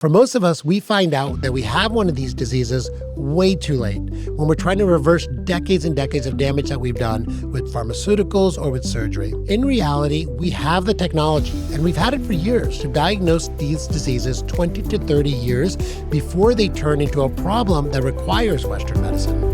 For most of us, we find out that we have one of these diseases way too late when we're trying to reverse decades and decades of damage that we've done with pharmaceuticals or with surgery. In reality, we have the technology, and we've had it for years to diagnose these diseases 20 to 30 years before they turn into a problem that requires Western medicine.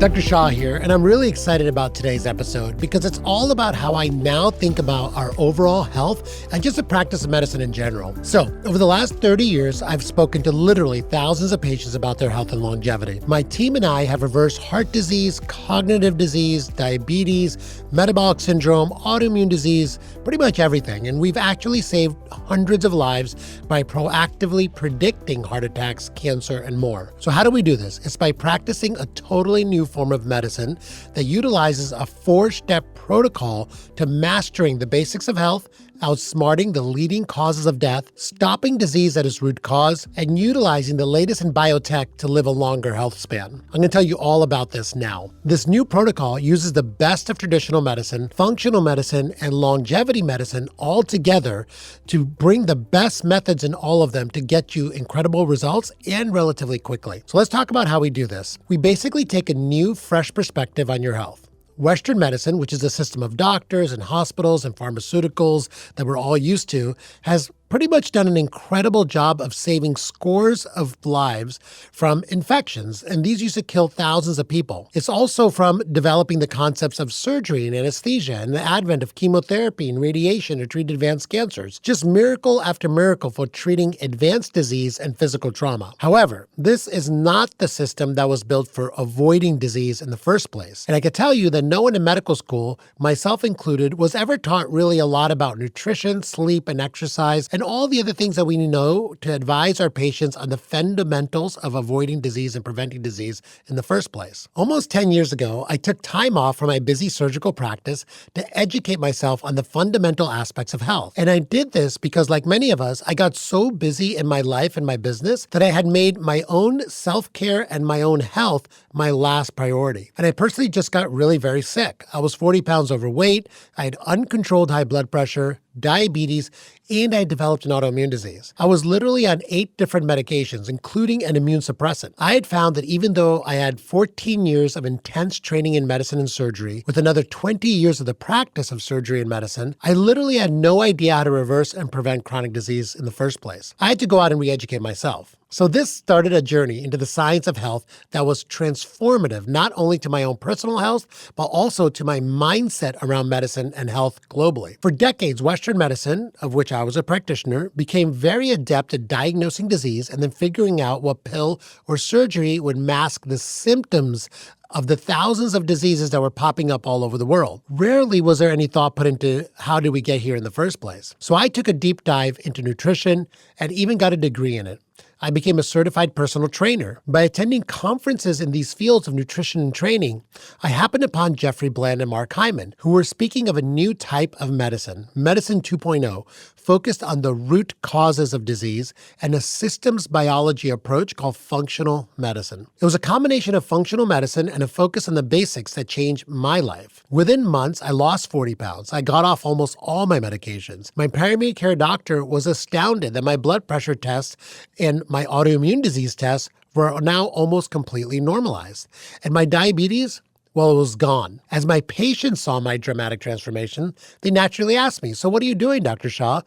Dr. Shah here, and I'm really excited about today's episode because it's all about how I now think about our overall health and just the practice of medicine in general. So, over the last 30 years, I've spoken to literally thousands of patients about their health and longevity. My team and I have reversed heart disease, cognitive disease, diabetes, metabolic syndrome, autoimmune disease, pretty much everything. And we've actually saved hundreds of lives by proactively predicting heart attacks, cancer, and more. So how do we do this? It's by practicing a totally new form of medicine that utilizes a 4-step protocol to mastering the basics of health, outsmarting the leading causes of death, stopping disease at its root cause, and utilizing the latest in biotech to live a longer health span. I'm going to tell you all about this now. This new protocol uses the best of traditional medicine, functional medicine, and longevity medicine all together to bring the best methods in all of them to get you incredible results and relatively quickly. So let's talk about how we do this. We basically take a new, fresh perspective on your health. Western medicine, which is a system of doctors and hospitals and pharmaceuticals that we're all used to, has pretty much done an incredible job of saving scores of lives from infections, and these used to kill thousands of people. It's also from developing the concepts of surgery and anesthesia and the advent of chemotherapy and radiation to treat advanced cancers. Just miracle after miracle for treating advanced disease and physical trauma. However, this is not the system that was built for avoiding disease in the first place. And I can tell you that no one in medical school, myself included, was ever taught really a lot about nutrition, sleep, and exercise, and all the other things that we know to advise our patients on the fundamentals of avoiding disease and preventing disease in the first place. Almost 10 years ago, I took time off from my busy surgical practice to educate myself on the fundamental aspects of health. And I did this because, like many of us, I got so busy in my life and my business that I had made my own self-care and my own health my last priority. And I personally just got really very sick. I was 40 pounds overweight, I had uncontrolled high blood pressure, diabetes, and I developed an autoimmune disease. I was literally on 8 different medications, including an immune suppressant. I had found that even though I had 14 years of intense training in medicine and surgery, with another 20 years of the practice of surgery and medicine, I literally had no idea how to reverse and prevent chronic disease in the first place. I had to go out and re-educate myself. So this started a journey into the science of health that was transformative, not only to my own personal health, but also to my mindset around medicine and health globally. For decades, Western medicine, of which I was a practitioner, became very adept at diagnosing disease and then figuring out what pill or surgery would mask the symptoms of the thousands of diseases that were popping up all over the world. Rarely was there any thought put into how did we get here in the first place. So I took a deep dive into nutrition and even got a degree in it. I became a certified personal trainer. By attending conferences in these fields of nutrition and training, I happened upon Jeffrey Bland and Mark Hyman, who were speaking of a new type of medicine, Medicine 2.0, focused on the root causes of disease and a systems biology approach called functional medicine. It was a combination of functional medicine and a focus on the basics that changed my life. Within months, I lost 40 pounds. I got off almost all my medications. My primary care doctor was astounded that my blood pressure tests and my autoimmune disease tests were now almost completely normalized. And my diabetes, well, it was gone. As my patients saw my dramatic transformation, they naturally asked me, "So what are you doing, Dr. Shah?"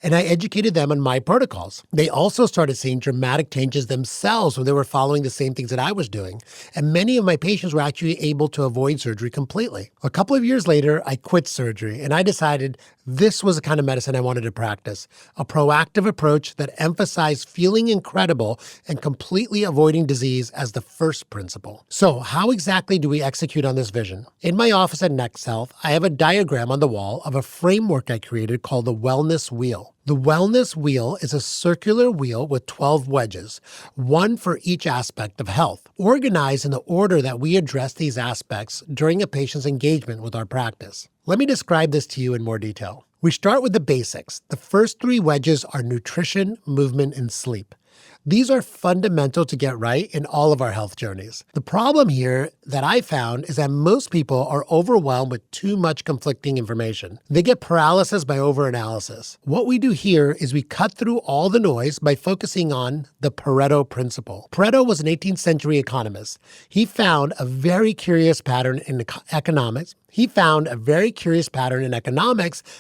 And I educated them on my protocols. They also started seeing dramatic changes themselves when they were following the same things that I was doing. And many of my patients were actually able to avoid surgery completely. A couple of years later, I quit surgery and I decided this was the kind of medicine I wanted to practice, a proactive approach that emphasized feeling incredible and completely avoiding disease as the first principle. So how exactly do we execute on this vision? In my office at Next Health, I have a diagram on the wall of a framework I created called the Wellness Wheel. The Wellness Wheel is a circular wheel with 12 wedges, one for each aspect of health, organized in the order that we address these aspects during a patient's engagement with our practice. Let me describe this to you in more detail. We start with the basics. The first 3 wedges are nutrition, movement, and sleep. These are fundamental to get right in all of our health journeys. The problem here that I found is that most people are overwhelmed with too much conflicting information. They get paralysis by overanalysis. What we do here is we cut through all the noise by focusing on the Pareto principle. Pareto was an 18th century economist. He found a very curious pattern in economics.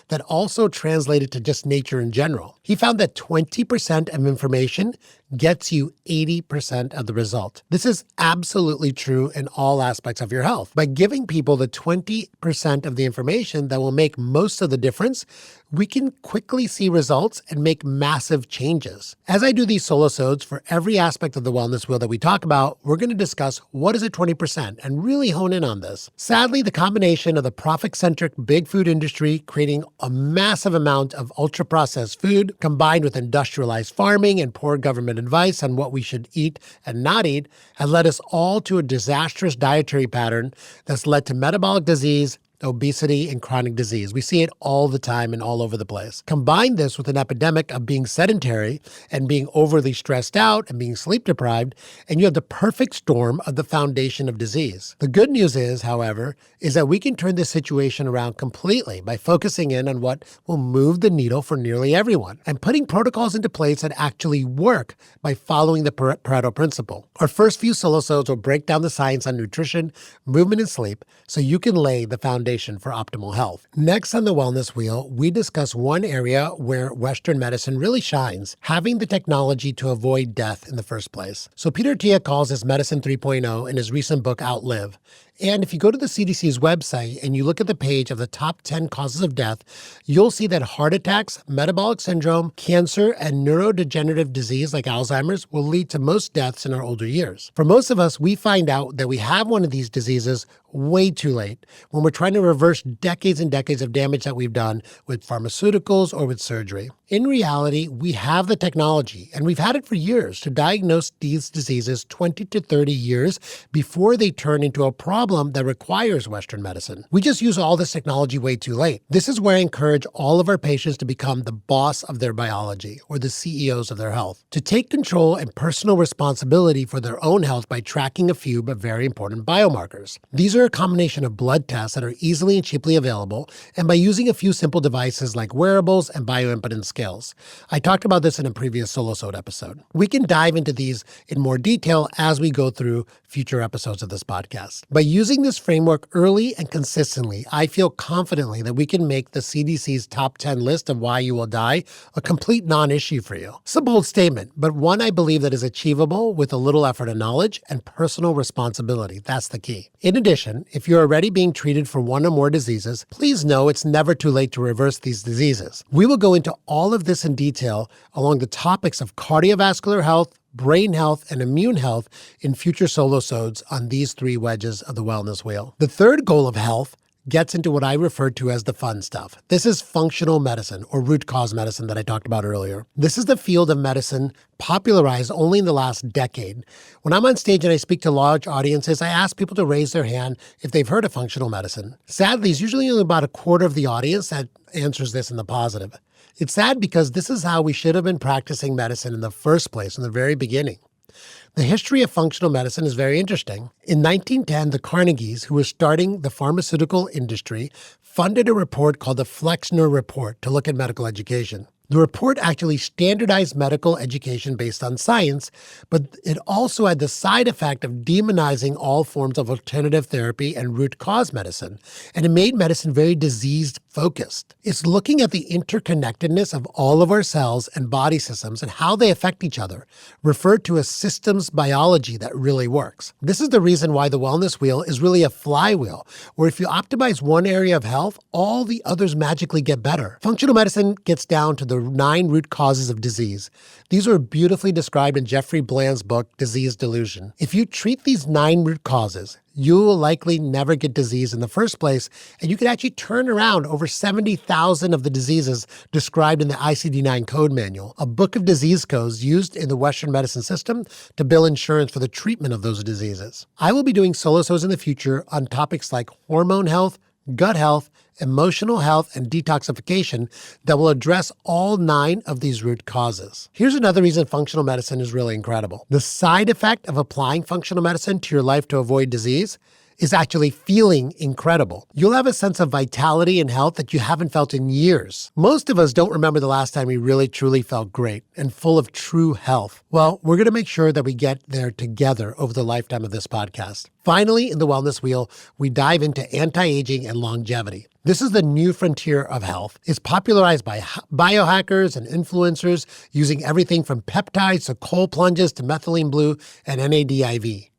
That also translated to just nature in general. He found that 20% of information gets you 80% of the result. This is absolutely true in all aspects of your health. By giving people the 20% of the information that will make most of the difference, we can quickly see results and make massive changes. As I do these solo-sodes for every aspect of the wellness wheel that we talk about, we're going to discuss what is a 20% and really hone in on this. Sadly, the combination of the profit-centric big food industry creating a massive amount of ultra-processed food combined with industrialized farming and poor government advice on what we should eat and not eat has led us all to a disastrous dietary pattern that's led to metabolic disease, obesity, and chronic disease. We see it all the time and all over the place. Combine this with an epidemic of being sedentary and being overly stressed out and being sleep deprived, and you have the perfect storm of the foundation of disease. The good news is, however, is that we can turn this situation around completely by focusing in on what will move the needle for nearly everyone and putting protocols into place that actually work by following the Pareto principle. Our first few solo-sodes will break down the science on nutrition, movement, and sleep so you can lay the foundation for optimal health. Next on the wellness wheel, we discuss one area where Western medicine really shines, having the technology to avoid death in the first place. So Peter Attia calls this Medicine 3.0 in his recent book, Outlive. And if you go to the CDC's website and you look at the page of the top 10 causes of death, you'll see that heart attacks, metabolic syndrome, cancer, and neurodegenerative disease like Alzheimer's will lead to most deaths in our older years. For most of us, we find out that we have one of these diseases way too late when we're trying to reverse decades and decades of damage that we've done with pharmaceuticals or with surgery. In reality, we have the technology, and we've had it for years, to diagnose these diseases 20 to 30 years before they turn into a problem that requires Western medicine. We just use all this technology way too late. This is where I encourage all of our patients to become the boss of their biology, or the CEOs of their health, to take control and personal responsibility for their own health by tracking a few but very important biomarkers. These are a combination of blood tests that are easily and cheaply available, and by using a few simple devices like wearables and bioimpedance scales. I talked about this in a previous solo-sode episode. We can dive into these in more detail as we go through future episodes of this podcast. By using this framework early and consistently, I feel confidently that we can make the CDC's top 10 list of why you will die a complete non-issue for you. It's a bold statement, but one I believe that is achievable with a little effort and knowledge and personal responsibility. That's the key. In addition, if you're already being treated for one or more diseases, please know it's never too late to reverse these diseases. We will go into all of this in detail along the topics of cardiovascular health, brain health, and immune health in future solo-sodes on these three wedges of the wellness wheel. The third goal of health gets into what I referred to as the fun stuff. This is functional medicine, or root cause medicine, that I talked about earlier. This is the field of medicine popularized only in the last decade. When I'm on stage and I speak to large audiences, I ask people to raise their hand if they've heard of functional medicine. Sadly, it's usually only about a quarter of the audience that answers this in the positive. It's sad because this is how we should have been practicing medicine in the first place, in the very beginning. The history of functional medicine is very interesting. In 1910, the Carnegies, who were starting the pharmaceutical industry, funded a report called the Flexner Report to look at medical education. The report actually standardized medical education based on science, but it also had the side effect of demonizing all forms of alternative therapy and root cause medicine, and it made medicine very disease-focused. It's looking at the interconnectedness of all of our cells and body systems and how they affect each other, referred to as systems biology, that really works. This is the reason why the wellness wheel is really a flywheel, where if you optimize one area of health, all the others magically get better. Functional medicine gets down to the 9 root causes of disease. These are beautifully described in Jeffrey Bland's book, Disease Delusion. If you treat these 9 root causes, you will likely never get disease in the first place, and you can actually turn around over 70,000 of the diseases described in the ICD-9 code manual, a book of disease codes used in the Western medicine system to bill insurance for the treatment of those diseases. I will be doing solo-sodes in the future on topics like hormone health, gut health, emotional health, and detoxification that will address all 9 of these root causes. Here's another reason functional medicine is really incredible. The side effect of applying functional medicine to your life to avoid disease is actually feeling incredible. You'll have a sense of vitality and health that you haven't felt in years. Most of us don't remember the last time we really truly felt great and full of true health. Well, we're going to make sure that we get there together over the lifetime of this podcast. Finally, in the Wellness Wheel, we dive into anti-aging and longevity. This is the new frontier of health. It's popularized by biohackers and influencers using everything from peptides to cold plunges to methylene blue and NADIV.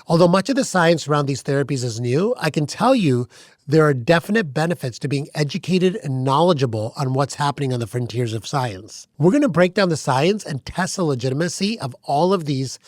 Although much of the science around these therapies is new, I can tell you there are definite benefits to being educated and knowledgeable on what's happening on the frontiers of science. We're going to break down the science and test the legitimacy of all of these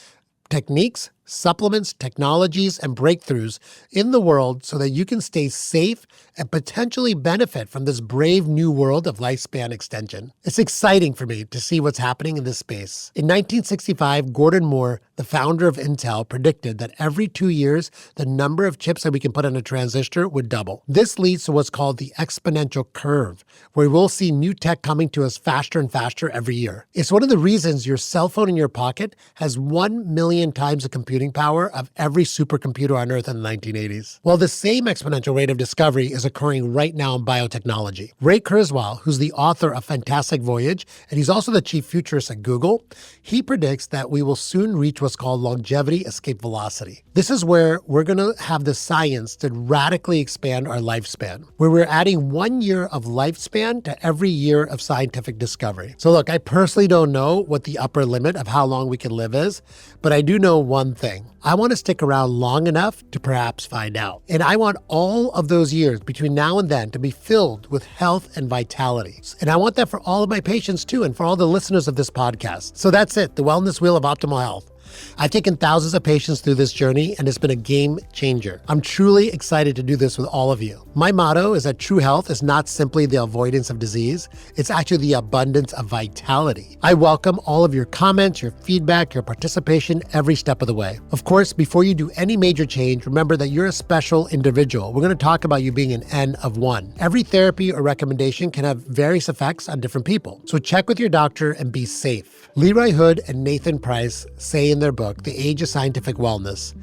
techniques, supplements, technologies, and breakthroughs in the world so that you can stay safe and potentially benefit from this brave new world of lifespan extension. It's exciting for me to see what's happening in this space. In 1965, Gordon Moore, the founder of Intel, predicted that every 2 years, the number of chips that we can put on a transistor would double. This leads to what's called the exponential curve, where we'll see new tech coming to us faster and faster every year. It's one of the reasons your cell phone in your pocket has 1 million times the computing power of every supercomputer on Earth in the 1980s. Well, the same exponential rate of discovery is occurring right now in biotechnology. Ray Kurzweil, who's the author of Fantastic Voyage, and he's also the chief futurist at Google, he predicts that we will soon reach what's called longevity escape velocity. This is where we're going to have the science to radically expand our lifespan, where we're adding 1 year of lifespan to every year of scientific discovery. So look, I personally don't know what the upper limit of how long we can live is, but I do know one thing. I want to stick around long enough to perhaps find out. And I want all of those years between now and then to be filled with health and vitality. And I want that for all of my patients too, and for all the listeners of this podcast. So that's it, the Wellness Wheel of Optimal Health. I've taken thousands of patients through this journey, and it's been a game changer. I'm truly excited to do this with all of you. My motto is that true health is not simply the avoidance of disease, it's actually the abundance of vitality. I welcome all of your comments, your feedback, your participation every step of the way. Of course, before you do any major change, remember that you're a special individual. We're going to talk about you being an N of 1. Every therapy or recommendation can have various effects on different people. So check with your doctor and be safe. Leroy Hood and Nathan Price say in their book, The Age of Scientific Wellness,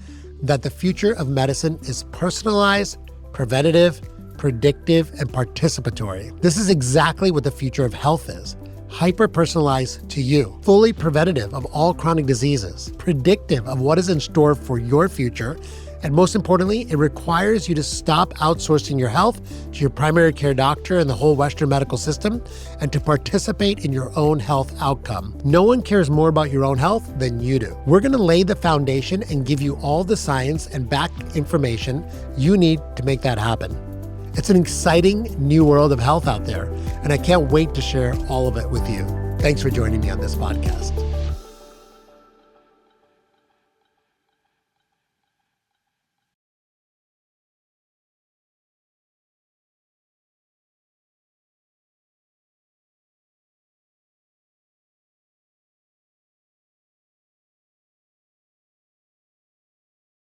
that the future of medicine is personalized, preventative, predictive, and participatory. This is exactly what the future of health is. Hyper-personalized to you, fully preventative of all chronic diseases, predictive of what is in store for your future, and most importantly, it requires you to stop outsourcing your health to your primary care doctor and the whole Western medical system, and to participate in your own health outcome. No one cares more about your own health than you do. We're going to lay the foundation and give you all the science and back information you need to make that happen. It's an exciting new world of health out there, and I can't wait to share all of it with you. Thanks for joining me on this podcast.